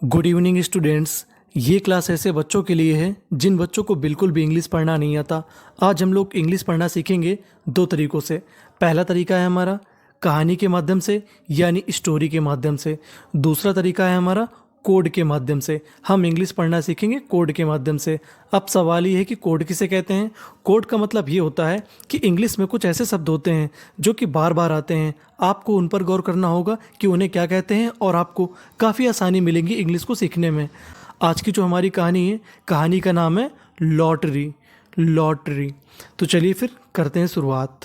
Good evening students. ये class ऐसे बच्चों के लिए है जिन बच्चों को बिल्कुल भी इंग्लिश पढ़ना नहीं आता। आज हम लोग इंग्लिश पढ़ना सीखेंगे दो तरीक़ों से। पहला तरीका है हमारा कहानी के माध्यम से यानी स्टोरी के माध्यम से। दूसरा तरीका है हमारा कोड के माध्यम से। हम इंग्लिश पढ़ना सीखेंगे कोड के माध्यम से। अब सवाल ये है कि कोड किसे कहते हैं। कोड का मतलब ये होता है कि इंग्लिश में कुछ ऐसे शब्द होते हैं जो कि बार बार आते हैं। आपको उन पर गौर करना होगा कि उन्हें क्या कहते हैं और आपको काफ़ी आसानी मिलेंगी इंग्लिश को सीखने में। आज की जो हमारी कहानी है, कहानी का नाम है लॉटरी। लॉटरी। तो चलिए फिर करते हैं शुरुआत।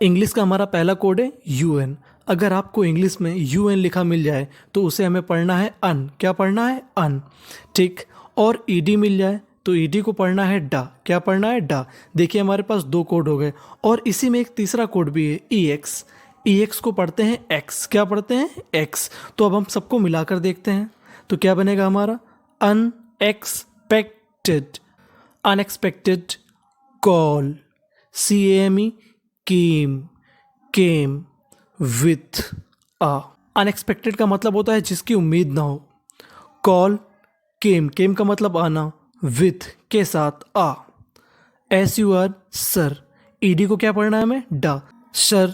इंग्लिश का हमारा पहला कोड है यूएन। अगर आपको इंग्लिश में यूएन लिखा मिल जाए तो उसे हमें पढ़ना है अन। क्या पढ़ना है? अन। ठीक। और ईडी मिल जाए तो ईडी को पढ़ना है डा। क्या पढ़ना है? डा। देखिए हमारे पास दो कोड हो गए और इसी में एक तीसरा कोड भी है ईएक्स। ईएक्स को पढ़ते हैं एक्स। क्या पढ़ते हैं? एक्स। तो अब हम सबको मिलाकर देखते हैं तो क्या बनेगा हमारा? Unexpected. Unexpected call. CAME came. Came with a. Unexpected का मतलब होता है जिसकी उम्मीद ना हो। कॉल केम। केम का मतलब आना। विथ के साथ आ। SUR sir. ईडी को क्या पढ़ना है हमें? डा। सर।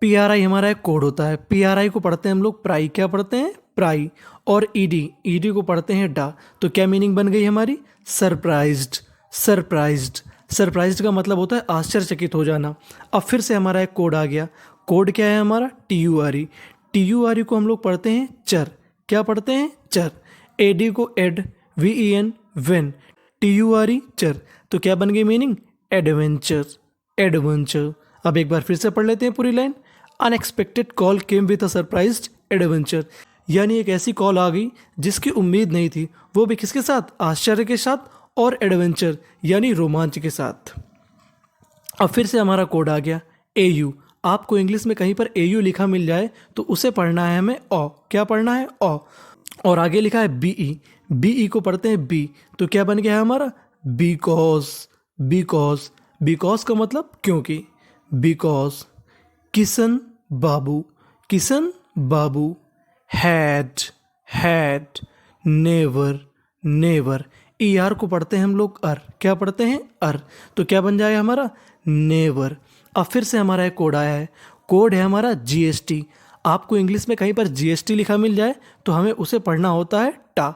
PRI हमारा एक कोड होता है। PRI को पढ़ते हैं हम लोग प्राई। क्या पढ़ते हैं? प्राई। और ईडी को पढ़ते हैं डा। तो क्या मीनिंग बन गई हमारी? सरप्राइज्ड। सरप्राइज्ड। सरप्राइज्ड का मतलब होता है आश्चर्यचकित हो जाना। अब फिर से हमारा एक कोड आ गया। कोड क्या है हमारा? TURE। TURE को हम लोग पढ़ते हैं चर। क्या पढ़ते हैं? चर। AD को एड। VEN when. TURE चर। तो क्या बन गई मीनिंग? एडवेंचर। एडवेंचर। अब एक बार फिर से पढ़ लेते हैं पूरी line. Unexpected call came with a surprised adventure. यानी एक ऐसी कॉल आ गई जिसकी उम्मीद नहीं थी, वो भी किसके साथ? आश्चर्य के साथ और एडवेंचर यानी रोमांच के साथ। अब फिर से हमारा कोड आ गया AU। आपको इंग्लिश में कहीं पर AU लिखा मिल जाए तो उसे पढ़ना है हमें ओ। क्या पढ़ना है? ओ। और आगे लिखा है BE। BE को पढ़ते हैं बी। तो क्या बन गया है हमारा? बिकॉज। बिकॉज। बिकॉज का मतलब क्योंकि। Because. Kishan Babu. Kishan Babu had. Had. Never. Never. ER को पढ़ते हैं हम लोग अर। क्या पढ़ते हैं? अर। तो क्या बन जाएगा हमारा? नेवर। अब फिर से हमारा एक कोड आया है। कोड है हमारा GST। आपको इंग्लिश में कहीं पर GST लिखा मिल जाए तो हमें उसे पढ़ना होता है टा।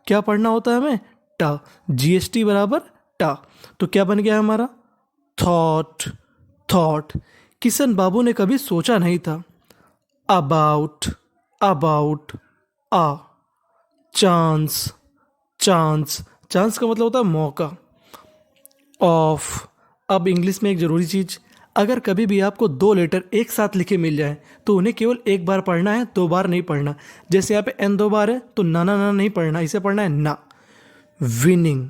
क्या पढ़ना होता है हमें? टा। GST बराबर टा। तो क्या बन गया हमारा? थॉट। थॉट। किशन बाबू ने कभी सोचा नहीं था। About. About a. Chance. Chance. Chance का मतलब होता है मौका। ऑफ। अब इंग्लिश में एक ज़रूरी चीज़, अगर कभी भी आपको दो लेटर एक साथ लिखे मिल जाए तो उन्हें केवल एक बार पढ़ना है, दो बार नहीं पढ़ना। जैसे यहाँ पे एन दो बार है तो ना ना ना नहीं पढ़ना, इसे पढ़ना है ना। विनिंग।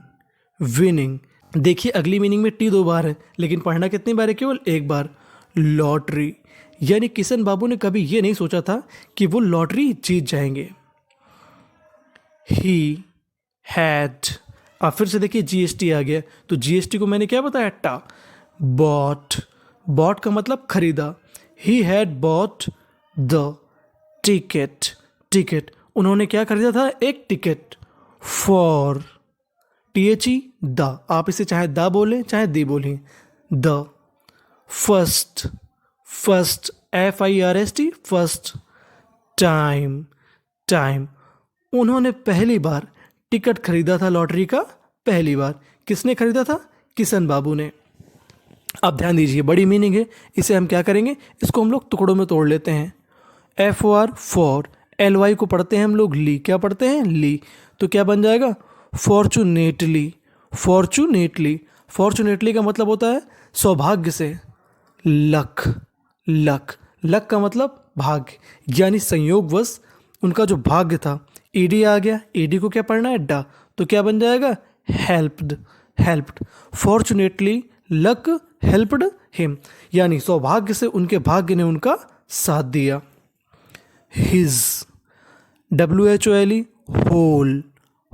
विनिंग। देखिए अगली मीनिंग में टी दो बार है लेकिन पढ़ना कितनी बार है? केवल एक बार। लॉटरी। यानी किशन बाबू ने कभी ये नहीं सोचा था कि वो लॉटरी जीत जाएंगे। He had. अब फिर से देखिए GST आ गया तो GST को मैंने क्या बताया? टा। बॉट। बॉट का मतलब खरीदा। He had bought the ticket. Ticket. उन्होंने क्या खरीदा था? एक टिकट। फॉर। THE the. आप इसे चाहे द बोलें चाहे दी बोलें। The. First. First. FIRST first. Time. Time. उन्होंने पहली बार टिकट खरीदा था लॉटरी का। पहली बार किसने खरीदा था? किशन बाबू ने। अब ध्यान दीजिए बड़ी मीनिंग है, इसे हम क्या करेंगे? इसको हम लोग टुकड़ों में तोड़ लेते हैं। FOR for. LY को पढ़ते हैं हम लोग ली। क्या पढ़ते हैं? ली। तो क्या बन जाएगा? फॉर्चुनेटली। फॉर्चुनेटली। फॉर्चुनेटली का मतलब होता है सौभाग्य से। लक। लक। लक का मतलब भाग्य यानी संयोगवश उनका जो भाग्य था। ED आ गया। ED को क्या पढ़ना है? डा। तो क्या बन जाएगा? Helped. Helped. Fortunately luck helped him यानी सौभाग्य से उनके भाग्य ने उनका साथ दिया। His. WHOLE whole.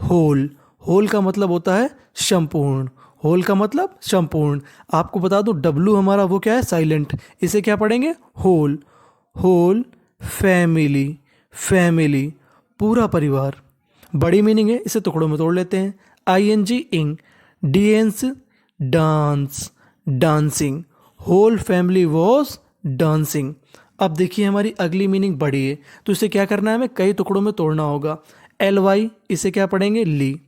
Whole. Whole का मतलब होता है संपूर्ण। होल का मतलब संपूर्ण। आपको बता दूं W हमारा वो क्या है? साइलेंट। इसे क्या पढ़ेंगे? होल। Whole family. फैमिली पूरा परिवार। बड़ी मीनिंग है, इसे टुकड़ों में तोड़ लेते हैं। ING ing, DANS dance, dancing, whole family was dancing. अब देखिए हमारी अगली मीनिंग बड़ी है, तो इसे क्या करना है, हमें कई टुकड़ों में तोड़ना होगा। LY, इसे क्या पढ़ेंगे, ली।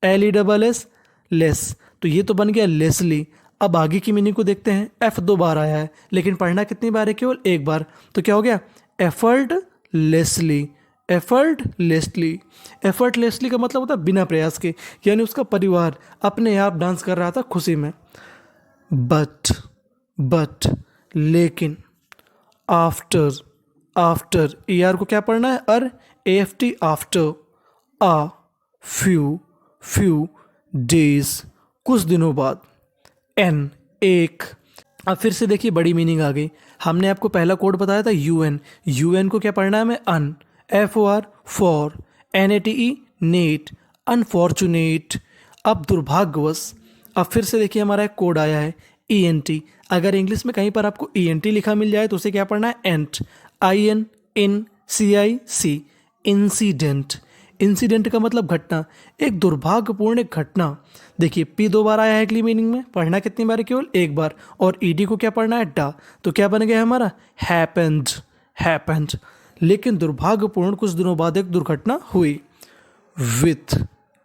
LESS लेस, तो ये तो बन गया लेसली। अब आगे की मीनिंग को देखते हैं। F 2 बार आया है, लेकिन पढ़ना कितनी बार है, केवल एक बार, तो क्या हो गया, एफर्टलेसली। एफर्टलेसली, एफर्टलेसली का मतलब होता है बिना प्रयास के, यानी उसका परिवार अपने आप डांस कर रहा था खुशी में। बट लेकिन, आफ्टर, आफ्टर ER को क्या पढ़ना है, AFT आफ्टर, आ फ्यू डेज कुछ दिनों बाद, एन एक। अब फिर से देखिए बड़ी मीनिंग आ गई। हमने आपको पहला कोड बताया था UN को क्या पढ़ना है हमें, अन, FOR for, NATE net, unfortunate. अब दुर्भाग्यवश। अब फिर से देखिए हमारा एक कोड आया है ENT। अगर इंग्लिश में कहीं पर आपको ENT लिखा मिल जाए तो उसे क्या पढ़ना है, एंट, INCIC, इंसिडेंट। इंसिडेंट का मतलब घटना, एक दुर्भाग्यपूर्ण एक घटना। देखिए P 2 बार आया है अगली मीनिंग में, पढ़ना कितनी बार है, केवल एक बार, और ED को क्या पढ़ना है, डा, तो क्या बन गया हमारा, हैपेंड। लेकिन दुर्भाग्यपूर्ण कुछ दिनों बाद एक दुर्घटना हुई। विथ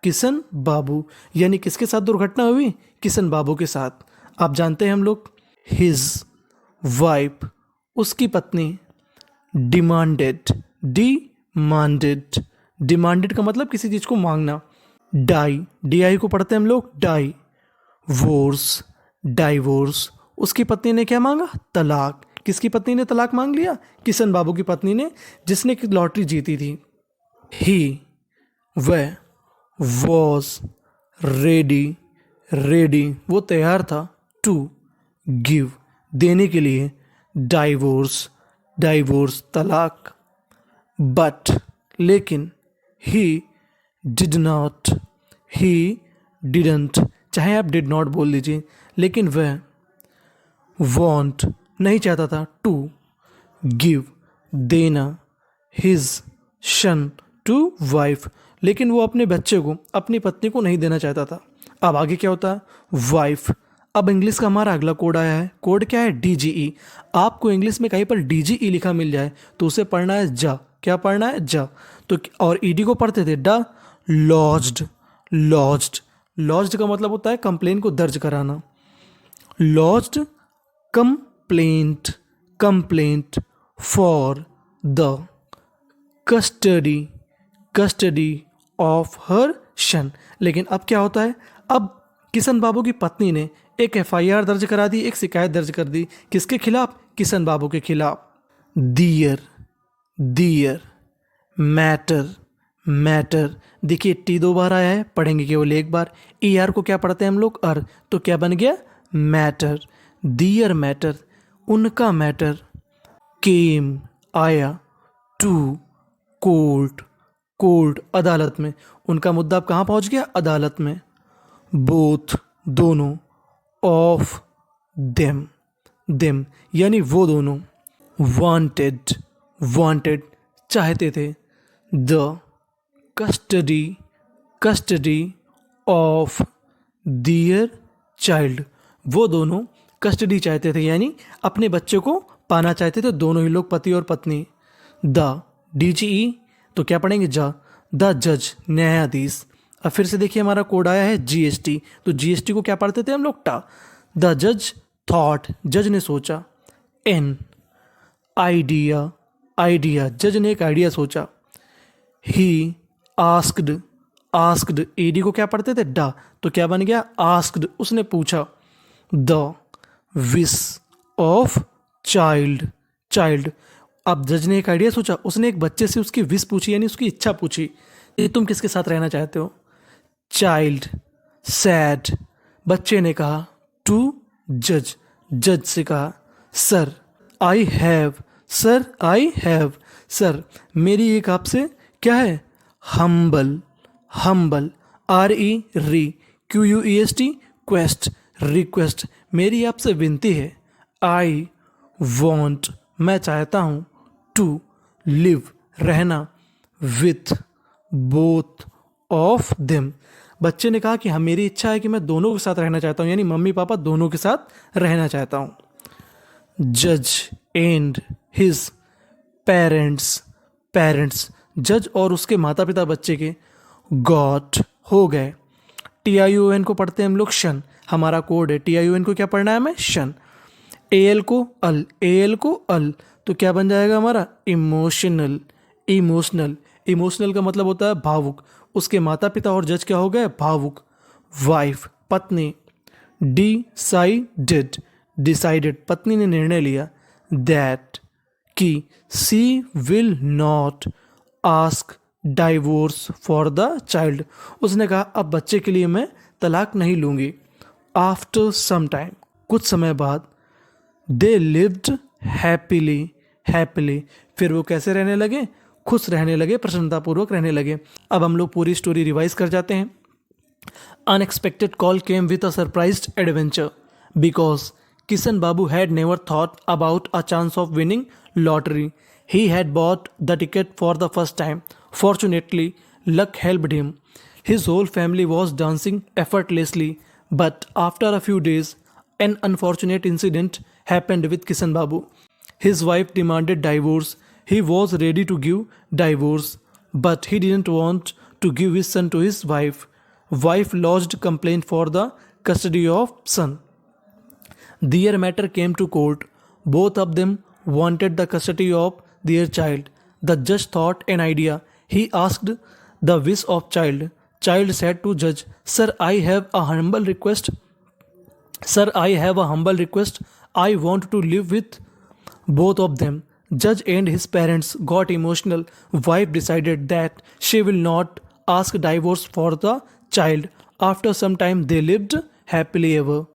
किशन बाबू, यानी किसके साथ दुर्घटना हुई, किशन बाबू के साथ। आप जानते हैं हम लोग, हिज वाइफ, उसकी पत्नी। डिमांडेड का मतलब किसी चीज को मांगना। DI को पढ़ते हैं हम लोग, डाई। डाइवोर्स, उसकी पत्नी ने क्या मांगा, तलाक। किसकी पत्नी ने तलाक मांग लिया, किशन बाबू की पत्नी ने, जिसने की लॉटरी जीती थी। ही, वह, वॉज रेडी, वो तैयार था, टू गिव, देने के लिए, डाइवोर्स तलाक। बट लेकिन, ही डिडंट, चाहे आप डिड नॉट बोल लीजिए, लेकिन वह वॉन्ट नहीं चाहता था, टू गिव, देना, हिज सन टू वाइफ, लेकिन वो अपने बच्चे को, अपनी पत्नी को नहीं देना चाहता था। अब आगे क्या होता है, वाइफ। अब इंग्लिश का हमारा अगला कोड आया है, कोड क्या है, DGE। आपको इंग्लिश में कहीं पर DGE लिखा मिल जाए तो उसे पढ़ना है जा। क्या पढ़ना है, जा। तो और ED को पढ़ते थे, डा, लॉज्ड का मतलब होता है कंप्लेन को दर्ज कराना। Lodged complaint for the custody of her son. लेकिन अब क्या होता है, अब किशन बाबू की पत्नी ने एक FIR दर्ज करा दी, एक शिकायत दर्ज कर दी, किसके खिलाफ, किशन बाबू के खिलाफ। दियर मैटर, देखिए T 2 बार आया है, पढ़ेंगे केवल एक बार। ER को क्या पढ़ते हैं हम लोग, तो क्या बन गया, मैटर। दियर मैटर, उनका मैटर। केम, आया, टू कोर्ट, अदालत में। उनका मुद्दा अब कहाँ पहुँच गया, अदालत में। बोथ, दोनों। ऑफ देम, यानी वो दोनों। वांटेड, चाहते थे। The custody of their child, वो दोनों कस्टडी चाहते थे, यानी अपने बच्चे को पाना चाहते थे, दोनों ही लोग, पति और पत्नी। द DGE, तो क्या पढ़ेंगे, जा। द जज, न्यायाधीश। अब फिर से देखिए हमारा कोड आया है GST, तो GST को क्या पढ़ते थे हम लोग, टा। द जज थॉट, जज ने सोचा। एन आइडिया, जज ने एक आइडिया सोचा। ही आस्क्ड, ED को क्या पढ़ते थे, डा, तो क्या बन गया, आस्क्ड, उसने पूछा। द विश ऑफ चाइल्ड, अब जज ने एक आइडिया सोचा, उसने एक बच्चे से उसकी विश पूछी, यानी उसकी इच्छा पूछी, ये तुम किसके साथ रहना चाहते हो। चाइल्ड सैड, बच्चे ने कहा। टू जज से कहा, सर आई हैव, सर मेरी एक आपसे क्या है, हम्बल, REQUEST, क्वेस्ट, रिक्वेस्ट, मेरी आपसे विनती है। आई वॉन्ट, मैं चाहता हूँ। टू लिव, रहना। With both of them. बच्चे ने कहा कि हाँ मेरी इच्छा है कि मैं दोनों के साथ रहना चाहता हूँ, यानी मम्मी पापा दोनों के साथ रहना चाहता हूँ। जज एंड हिज पेरेंट्स जज और उसके माता पिता बच्चे के गॉट हो गए। TION को पढ़ते हैं हम लोग शन, हमारा कोड है। TION को क्या पढ़ना है हमें? शन। AL को अल तो क्या बन जाएगा हमारा? इमोशनल का मतलब होता है भावुक। उसके माता पिता और जज क्या हो गए? भावुक। वाइफ पत्नी। डिसाइडेड पत्नी ने निर्णय लिया। दैट कि she will not ask divorce for the child. उसने कहा अब बच्चे के लिए मैं तलाक नहीं लूंगी। आफ्टर सम टाइम कुछ समय बाद दे लिव्ड हैप्पीली फिर वो कैसे रहने लगे? खुश रहने लगे, प्रसन्नतापूर्वक रहने लगे। अब हम लोग पूरी स्टोरी रिवाइज कर जाते हैं। Unexpected call came with a surprised adventure because Kishan Babu had never thought about a chance of winning lottery. He had bought the ticket for the first time. Fortunately, luck helped him. His whole family was dancing effortlessly. But after a few days, an unfortunate incident happened with Kishan Babu. His wife demanded divorce. He was ready to give divorce, but he didn't want to give his son to his wife. Wife lodged complaint for the custody of son. Their matter came to court. Both of them wanted the custody of their child. The judge thought an idea. He asked the wish of child. Child said to judge, "Sir, I have a humble request. Sir, I have a humble request. I want to live with both of them." Judge and his parents got emotional. Wife decided that she will not ask divorce for the child. After some time, they lived happily ever